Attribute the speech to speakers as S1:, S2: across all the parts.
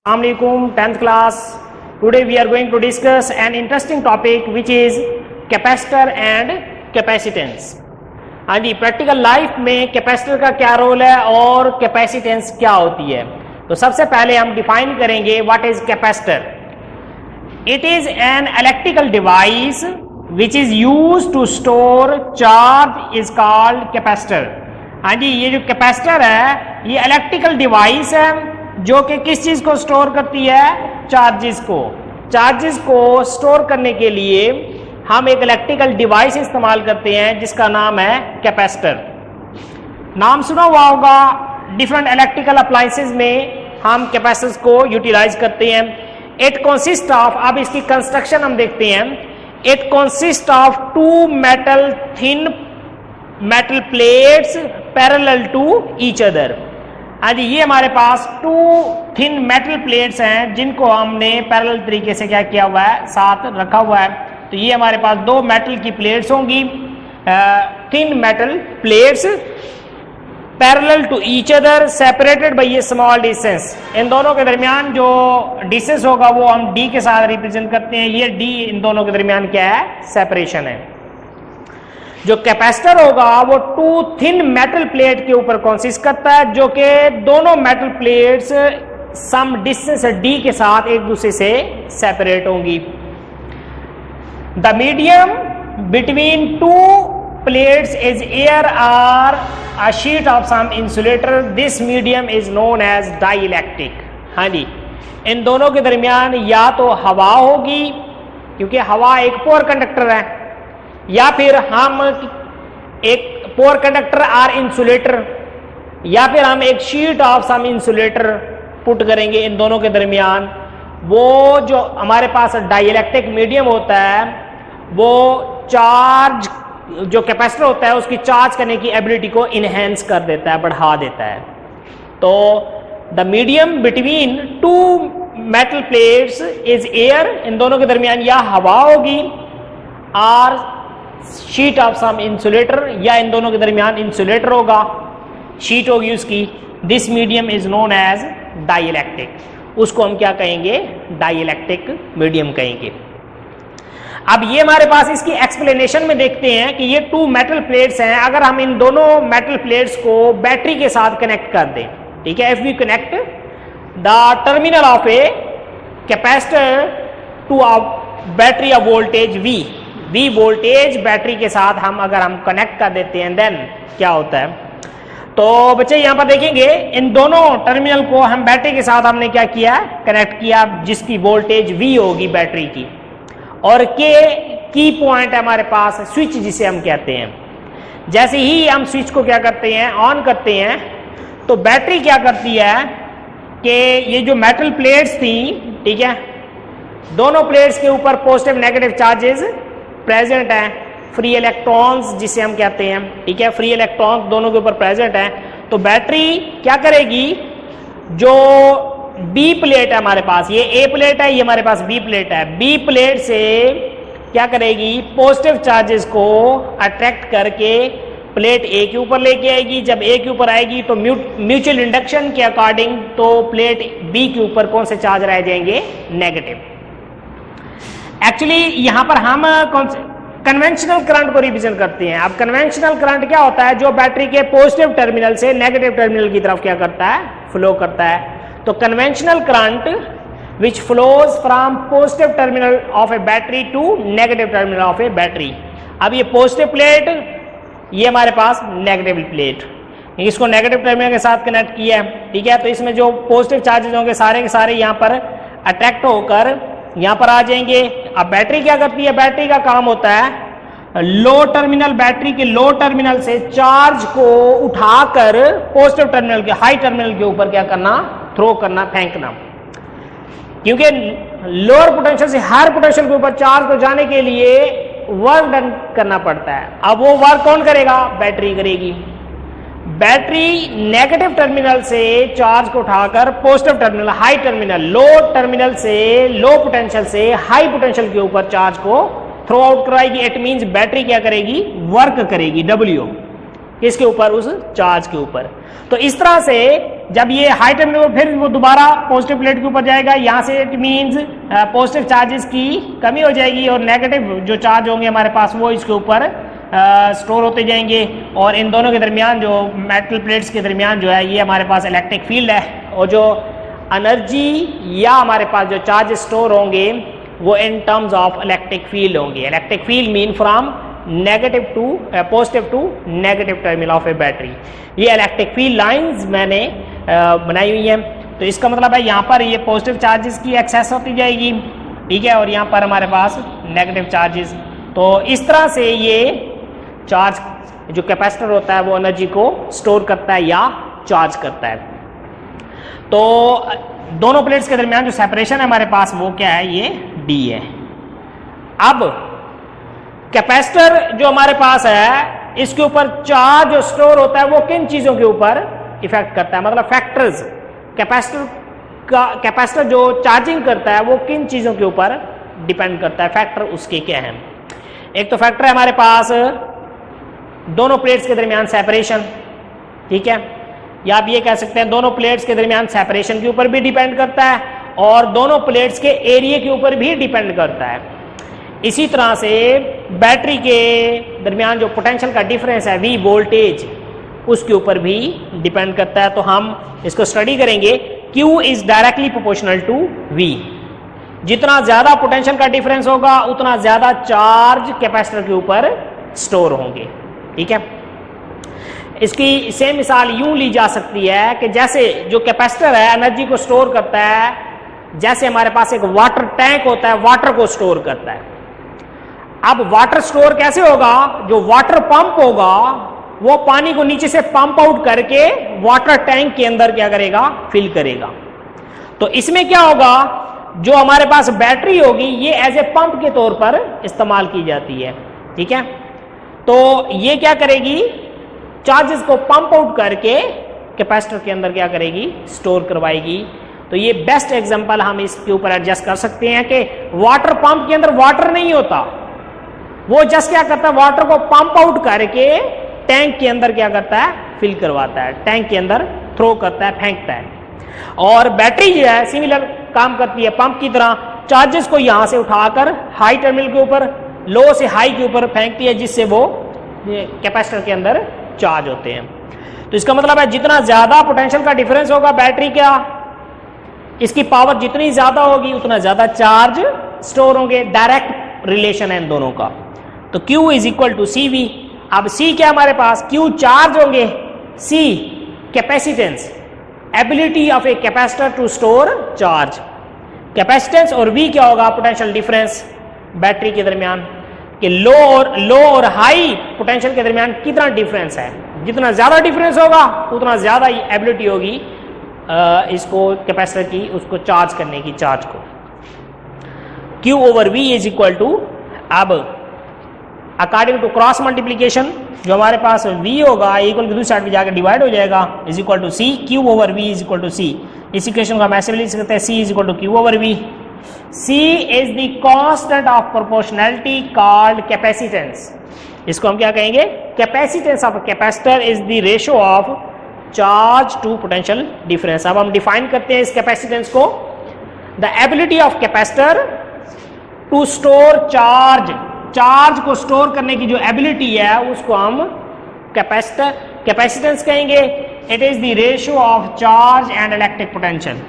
S1: Assalamualaikum 10th class. Today we are going to discuss an interesting topic which is capacitor and capacitance. हाँ जी, practical life में capacitor का क्या role है और capacitance क्या होती है। तो सबसे पहले हम डिफाइन करेंगे what is capacitor. It is an electrical device which is used to store charge is called capacitor. हाँ जी, ये जो कैपेसिटर है ये इलेक्ट्रिकल डिवाइस है जो कि किस चीज को स्टोर करती है, चार्जेस को। चार्जेस को स्टोर करने के लिए हम एक इलेक्ट्रिकल डिवाइस इस्तेमाल करते हैं जिसका नाम है कैपेसिटर। नाम सुना हुआ होगा, डिफरेंट इलेक्ट्रिकल अप्लायंसेस में हम कैपेसिटर्स को यूटिलाइज करते हैं। इट कंसिस्ट ऑफ, अब इसकी कंस्ट्रक्शन हम देखते हैं। It consist of two thin metal plates parallel to each other. हाँ जी, ये हमारे पास टू थिन मेटल प्लेट्स हैं जिनको हमने पैरेलल तरीके से क्या किया हुआ है, साथ रखा हुआ है। तो ये हमारे पास दो मेटल की प्लेट्स होंगी, thin metal plates parallel to each other separated by ये स्मॉल डिस्टेंस। इन दोनों के दरमियान जो डिस्टेंस होगा वो हम डी के साथ रिप्रेजेंट करते हैं। ये डी इन दोनों के दरमियान क्या है, सेपरेशन है। जो कैपेसिटर होगा वो टू थिन मेटल प्लेट के ऊपर कंसिस्ट करता है, जो कि दोनों metal plates some distance D के साथ एक दूसरे से सेपरेट होंगी। The medium between two plates is air और a sheet of some insulator. This medium is known as dielectric. हाँ जी, इन दोनों के दरमियान या तो हवा होगी, क्योंकि हवा एक पोर कंडक्टर है, या फिर हम एक पोर कंडक्टर और इंसुलेटर, या फिर हम एक sheet of some insulator put करेंगे इन दोनों के दरमियान। वो जो हमारे पास डाइइलेक्ट्रिक मीडियम होता है वो चार्ज, जो कैपेसिटर होता है उसकी चार्ज करने की एबिलिटी को इनहेंस कर देता है, बढ़ा देता है। तो the medium between two metal plates is air. इन दोनों के दरमियान या हवा होगी और शीट ऑफ सम इंसुलेटर, या इन दोनों के दरमियान इंसुलेटर होगा, शीट होगी उसकी। This medium is known as dielectric. उसको हम क्या कहेंगे, डाइइलेक्ट्रिक मीडियम कहेंगे। अब ये हमारे पास इसकी एक्सप्लेनेशन में देखते हैं कि ये टू मेटल प्लेट्स हैं। अगर हम इन दोनों मेटल प्लेट्स को बैटरी के साथ कनेक्ट कर दें, ठीक है, if we connect the terminal of a capacitor to a battery of voltage V voltage battery के साथ हम अगर हम कनेक्ट कर देते हैं, देन क्या होता है। तो बच्चे यहां पर देखेंगे इन दोनों टर्मिनल को हम बैटरी के साथ हमने क्या किया, कनेक्ट किया, जिसकी वोल्टेज V होगी बैटरी की। और के की पॉइंट है हमारे पास स्विच, जिसे हम कहते हैं। जैसे ही हम स्विच को क्या करते हैं, ऑन करते हैं, तो बैटरी क्या करती है कि ये जो मेटल प्लेट्स थी, ठीक है, दोनों प्लेट्स के ऊपर पॉजिटिव नेगेटिव चार्जेस प्रेजेंट है, फ्री इलेक्ट्रॉन्स जिसे हम कहते हैं, ठीक है, फ्री इलेक्ट्रॉन्स दोनों के ऊपर प्रेजेंट है। तो बैटरी क्या करेगी, जो बी प्लेट है हमारे पास, ये ए प्लेट है, ये हमारे पास बी प्लेट है, बी प्लेट से क्या करेगी, पॉजिटिव चार्जेस को अट्रैक्ट करके प्लेट ए के ऊपर लेके आएगी। जब ए के ऊपर आएगी तो म्यूचुअल इंडक्शन के अकॉर्डिंग तो प्लेट बी के ऊपर कौन से चार्ज रह जाएंगे, नेगेटिव। एक्चुअली यहां पर हम कन्वेंशनल करंट को रिप्रेजेंट करते हैं। अब कन्वेंशनल करंट क्या होता है, जो बैटरी के पॉजिटिव टर्मिनल से नेगेटिव टर्मिनल की तरफ क्या करता है, फ्लो करता है। तो conventional current which flows from positive terminal of a battery to negative terminal of a battery. अब ये पॉजिटिव प्लेट, ये हमारे पास नेगेटिव प्लेट, इसको नेगेटिव टर्मिनल के साथ कनेक्ट किया है, ठीक है। तो इसमें जो पॉजिटिव चार्जेस होंगे सारे के सारे यहाँ पर अट्रैक्ट होकर यहां पर आ जाएंगे। अब बैटरी क्या करती है, बैटरी का काम होता है लो टर्मिनल, बैटरी के लो टर्मिनल से चार्ज को उठाकर पॉजिटिव टर्मिनल के हाई टर्मिनल के ऊपर क्या करना, थ्रो करना, फेंकना। क्योंकि लोअर पोटेंशियल से हायर पोटेंशियल के ऊपर चार्ज को जाने के लिए वर्क डन करना पड़ता है। अब वो वर्क कौन करेगा, बैटरी करेगी। बैटरी नेगेटिव टर्मिनल से चार्ज को उठाकर पॉजिटिव टर्मिनल, हाई टर्मिनल, लो टर्मिनल से लो पोटेंशियल से हाई पोटेंशियल के ऊपर चार्ज को थ्रो आउट कराएगी। इट मींस बैटरी क्या करेगी, वर्क करेगी, W किसके ऊपर, उस चार्ज के ऊपर। तो इस तरह से जब ये हाई टर्मिनल फिर वो दोबारा पॉजिटिव प्लेट के ऊपर जाएगा, यहाँ से इट मीन्स पॉजिटिव चार्जेस की कमी हो जाएगी और नेगेटिव जो चार्ज होंगे हमारे पास वो इसके ऊपर स्टोर होते जाएंगे, और इन दोनों के दरमियान जो मेटल प्लेट्स के दरमियान जो है ये हमारे पास इलेक्ट्रिक फील्ड है, और जो एनर्जी या हमारे पास जो चार्जेस स्टोर होंगे वो in terms of electric field होंगे। Electric field mean from negative to positive to negative terminal of a battery. ये इलेक्ट्रिक फील्ड लाइंस मैंने बनाई हुई हैं, तो इसका मतलब है यहाँ पर ये पॉजिटिव चार्जेस की एक्सेस होती जाएगी, ठीक है, और यहाँ पर हमारे पास नेगेटिव चार्जेस। तो इस तरह से ये चार्ज जो कैपेसिटर होता है वो एनर्जी को स्टोर करता है या चार्ज करता है। तो दोनों प्लेट्स के दरमियान जो सेपरेशन है हमारे पास वो क्या है, ये डी है। अब कैपेसिटर जो हमारे पास है इसके ऊपर चार्ज जो स्टोर होता है वो किन चीजों के ऊपर इफेक्ट करता है, मतलब फैक्टर्स। कैपेसिटर जो चार्जिंग करता है वो किन चीजों के ऊपर डिपेंड करता है, फैक्टर उसके क्या है। एक तो फैक्टर है हमारे पास दोनों प्लेट्स के दरमियान सेपरेशन, ठीक है, या आप ये कह सकते हैं दोनों प्लेट्स के दरमियान सेपरेशन के ऊपर भी डिपेंड करता है और दोनों प्लेट्स के एरिया के ऊपर भी डिपेंड करता है। इसी तरह से बैटरी के दरमियान जो पोटेंशियल का डिफरेंस है V वोल्टेज, उसके ऊपर भी डिपेंड करता है। तो हम इसको स्टडी करेंगे। Q is directly proportional to V। जितना ज्यादा पोटेंशियल का डिफरेंस होगा उतना ज्यादा चार्ज कैपेसिटर के ऊपर स्टोर होंगे, ठीक है। इसकी सेम मिसाल यूं ली जा सकती है कि जैसे जो कैपेसिटर है एनर्जी को स्टोर करता है, जैसे हमारे पास एक वाटर टैंक होता है वाटर को स्टोर करता है। अब वाटर स्टोर कैसे होगा, जो वाटर पंप होगा वो पानी को नीचे से पंप आउट करके वाटर टैंक के अंदर क्या करेगा, फिल करेगा। तो इसमें क्या होगा, जो हमारे पास बैटरी होगी ये एज ए पंप के तौर पर इस्तेमाल की जाती है, ठीक है। तो ये क्या करेगी, चार्जेस को पंप आउट करके कैपेसिटर के अंदर क्या करेगी, स्टोर करवाएगी। तो ये बेस्ट एग्जांपल हम इसके ऊपर एडजस्ट कर सकते हैं कि वाटर पंप के अंदर वाटर नहीं होता, वो जस्ट क्या करता है, वाटर को पंप आउट करके टैंक के अंदर क्या करता है, फिल करवाता है, टैंक के अंदर थ्रो करता है, फेंकता है। और बैटरी जो है सिमिलर काम करती है, पंप की तरह चार्जेस को यहां से उठाकर हाई टर्मिनल के ऊपर, लो से हाई के ऊपर फेंकती है, जिससे वो कैपेसिटर के अंदर चार्ज होते हैं। तो इसका मतलब है जितना ज्यादा पोटेंशियल का डिफरेंस होगा बैटरी का, इसकी पावर जितनी ज्यादा होगी उतना ज्यादा चार्ज स्टोर होंगे। डायरेक्ट रिलेशन है इन दोनों का। तो Q is equal to CV। अब C क्या हमारे पास, Q चार्ज होंगे, C capacitance, ability of a capacitor to store charge. Capacitance और V क्या होगा, पोटेंशियल डिफरेंस बैटरी के दरमियान, कि लो और हाई पोटेंशियल के दरमियान कितना डिफरेंस है। जितना ज्यादा डिफरेंस होगा उतना ज्यादा एबिलिटी होगी इसको कैपेसिटर की, उसको चार्ज करने की, चार्ज को। Q over V is equal to, अब अकॉर्डिंग टू क्रॉस मल्टीप्लीकेशन जो हमारे पास V होगा इक्वल टू दूसरी साइड पे जाकर डिवाइड हो जाएगा, is equal to C। Q over V is equal to C। इस इक्वेशन को हम ऐसे भी लिख सकते हैं, C is equal to Q over V। C is the constant of proportionality called capacitance। इसको हम क्या कहेंगे, capacitance of a capacitor is the ratio of charge to potential difference। अब हम डिफाइन करते हैं इस capacitance को, the ability of capacitor to store charge। Charge को स्टोर करने की जो एबिलिटी है उसको हम कैपेसिटेंस कहेंगे। It is the ratio of charge and electric potential.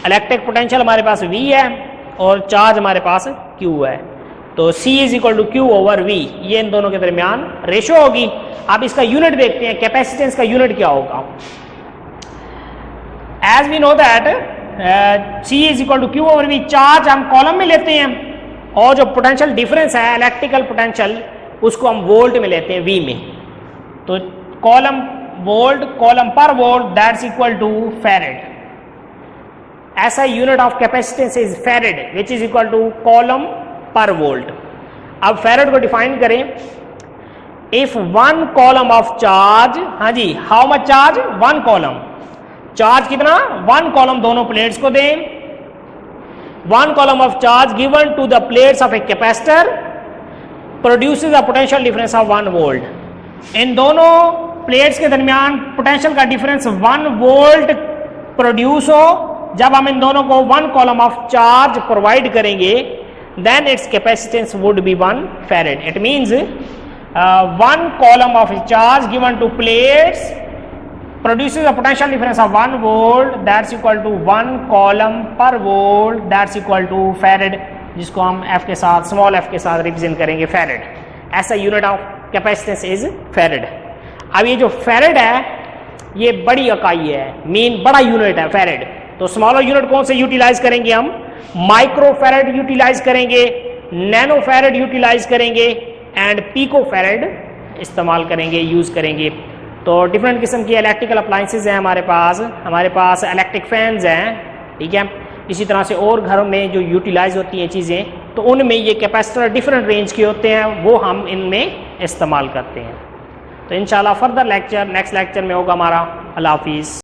S1: Electric potential हमारे पास V है और चार्ज हमारे पास Q है। तो C is equal to Q over V, ये इन दोनों के दरमियान रेशियो होगी। अब इसका यूनिट देखते हैं, कैपेसिटेंस का यूनिट क्या होगा। As we know that C is equal to Q over V, charge हम कॉलम में लेते हैं और जो पोटेंशियल डिफरेंस है इलेक्ट्रिकल पोटेंशियल उसको हम वोल्ट में लेते हैं, V में। तो कॉलम वोल्ट, कॉलम पर volt, that's equal to farad. ऐसा unit of capacitance is farad which is equal to coulomb पर वोल्ट। अब फैरेड को डिफाइन करें, if one coulomb of charge, हाँ जी, how much charge, one coulomb charge कितना, one coulomb दोनों प्लेट्स को दें, one column of charge given to the plates of a capacitor produces a potential difference of 1 volt। इन दोनों plates के दरमियान potential का डिफरेंस 1 वोल्ट प्रोड्यूस हो, जब हम इन दोनों को 1 कॉलम ऑफ चार्ज प्रोवाइड करेंगे, then its capacitance would be 1 farad. It means 1 column of charge given to plates produces a potential difference of 1 volt, that's equal to 1 column per volt, that's equal to farad, जिसको हम f के साथ, small f के साथ represent करेंगे farad. ऐसा unit of capacitance is farad. अब ये जो farad है ये बड़ी इकाई है, मीन बड़ा यूनिट है farad. तो स्मॉलर यूनिट कौन से यूटिलाइज करेंगे हम? माइक्रो फैरेड यूटिलाइज करेंगे, नैनो फैरेड यूटिलाइज करेंगे एंड पिको फैरेड इस्तेमाल करेंगे, यूज करेंगे. तो डिफरेंट किस्म की इलेक्ट्रिकल अप्लायंसेज हैं हमारे पास इलेक्ट्रिक फैंस हैं, ठीक है. इसी तरह से और घरों में जो यूटिलाइज होती हैं चीज़ें, तो उनमें ये कैपेसिटर डिफरेंट रेंज के होते हैं, वो हम इनमें इस्तेमाल करते हैं. तो इंशाल्लाह फर्दर लेक्चर नेक्स्ट लेक्चर में होगा हमारा. अल्लाह हाफिज़.